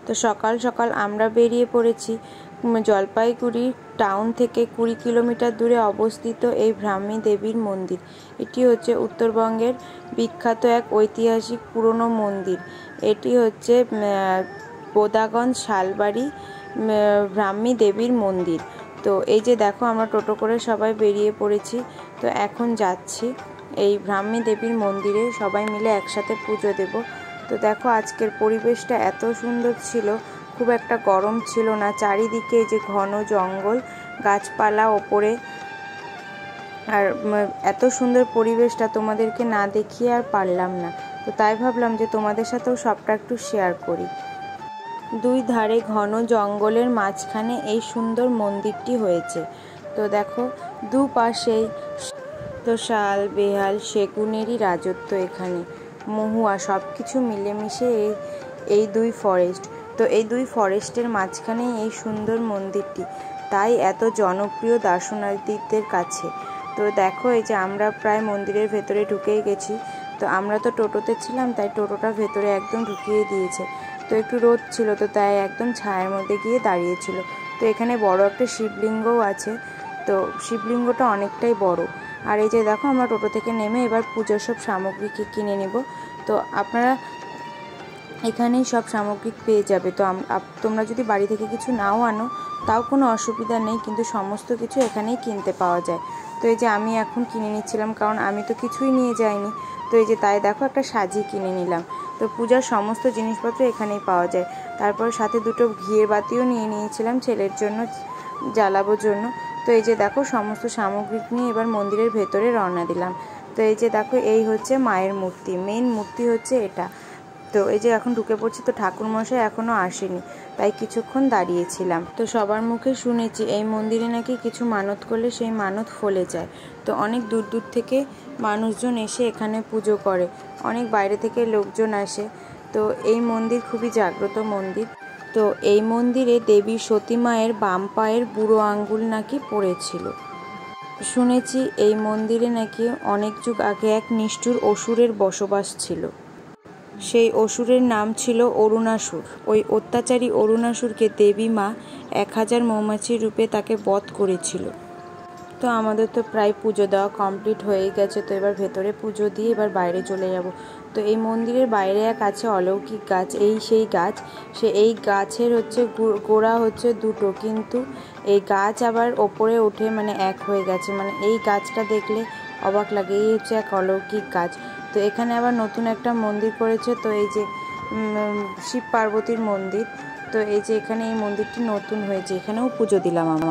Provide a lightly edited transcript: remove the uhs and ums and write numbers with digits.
তো সকাল সকাল আমরা বেরিয়ে পড়েছি জলপাইগুড়ি টাউন থেকে 20 কিলোমিটার দূরে অবস্থিত এই ব্রাহ্মী দেবীর মন্দির। এটি হচ্ছে উত্তরবঙ্গের বিখ্যাত এক ঐতিহাসিক পুরনো মন্দির। এটি হচ্ছে বোদাগঞ্জ শালবাড়ি ব্রাহ্মী দেবীর মন্দির। তো এই যে দেখো আমরা টোটো করে সবাই বেরিয়ে পড়েছি। তো এখন যাচ্ছি এই ব্রাহ্মী দেবীর মন্দিরে, সবাই মিলে একসাথে পুজো দেব। তো দেখো আজকের পরিবেশটা এত সুন্দর ছিল, খুব একটা গরম ছিল না। চারিদিকে যে ঘন জঙ্গল, গাছপালা ওপরে, আর এত সুন্দর পরিবেশটা তোমাদেরকে না দেখিয়ে আর পারলাম না। তো তাই ভাবলাম যে তোমাদের সাথেও সবটা একটু শেয়ার করি। দুই ধারে ঘন জঙ্গলের মাঝখানে এই সুন্দর মন্দিরটি হয়েছে। তো দেখো দুপাশেই তো শাল, বেহাল, সেগুনেরই রাজত্ব এখানে, মহুয়া, সব কিছু মিলেমিশে এই দুই ফরেস্ট। তো এই দুই ফরেস্টের মাঝখানেই এই সুন্দর মন্দিরটি, তাই এত জনপ্রিয় দর্শনার্থীদের কাছে। তো দেখো এই যে আমরা প্রায় মন্দিরের ভেতরে ঢুকেই গেছি। তো আমরা তো টোটোতে ছিলাম, তাই টোটোটা ভেতরে একদম ঢুকিয়ে দিয়েছে। তো একটু রোদ ছিল, তো তাই একদম ছায়ার মধ্যে গিয়ে দাঁড়িয়েছিল। তো এখানে বড় একটা শিবলিঙ্গও আছে। তো শিবলিঙ্গটা অনেকটাই বড়। আর এই যে দেখো আমরা টোটো থেকে নেমে এবার পুজোর সব সামগ্রী কিনে নেব। তো আপনারা এখানেই সব সামগ্রী পেয়ে যাবে। তো তোমরা যদি বাড়ি থেকে কিছু নাও আনো তাও কোনো অসুবিধা নেই, কিন্তু সমস্ত কিছু এখানেই কিনতে পাওয়া যায়। তো এই যে আমি এখন কিনে নিচ্ছিলাম, কারণ আমি তো কিছুই নিয়ে যাইনি। তো এই যে তাই দেখো একটা সাজি কিনে নিলাম। তো পূজার সমস্ত জিনিসপত্র এখানেই পাওয়া যায়। তারপর সাথে দুটো ঘিয়ের বাতিও নিয়ে নিয়েছিলাম ছেলের জন্য, জ্বালাবোর জন্য। তো এই যে দেখো সমস্ত সামগ্রী নিয়ে এবার মন্দিরের ভেতরে রওনা দিলাম। তো এই যে দেখো এই হচ্ছে মায়ের মূর্তি, মেন মূর্তি হচ্ছে এটা। তো এই যে এখন ঢুকে পড়ছি। তো ঠাকুরমশাই এখনও আসেনি, তাই কিছুক্ষণ দাঁড়িয়েছিলাম। তো সবার মুখে শুনেছি এই মন্দিরে নাকি কিছু মানত করলে সেই মানত ফলে যায়। তো অনেক দূর দূর থেকে মানুষজন এসে এখানে পুজো করে, অনেক বাইরে থেকে লোকজন আসে। তো এই মন্দির খুবই জাগ্রত মন্দির। তো এই মন্দিরে দেবী সতী মায়ের বাম পায়ের বুড়ো আঙ্গুল নাকি পড়েছিল। শুনেছি এই মন্দিরে নাকি অনেক যুগ আগে এক নিষ্ঠুর অসুরের বসবাস ছিল। সেই অসুরের নাম ছিল অরুণাসুর। ওই অত্যাচারী অরুণাসুরকে দেবী মা 1000 মৌমাছির রূপে তাকে বধ করেছিল। তো আমাদের তো প্রায় পুজো দেওয়া কমপ্লিট হয়ে গেছে। তো এবার ভেতরে পুজো দিয়ে এবার বাইরে চলে যাব। তো এই মন্দিরের বাইরে এক আছে অলৌকিক গাছ, সেই গাছ, এই গাছের হচ্ছে গোড়া হচ্ছে দুটো, কিন্তু এই গাছ আবার ওপরে উঠে মানে এক হয়ে গেছে। মানে এই গাছটা দেখলে অবাক লাগে, এই হচ্ছে এক অলৌকিক গাছ। তো এখানে আবার নতুন একটা মন্দির করেছে। তো এই যে শিব পার্বতীর মন্দির। তো এই যে এখানে এই মন্দিরটি নতুন হয়েছে, এখানেও পুজো দিলাম আমরা।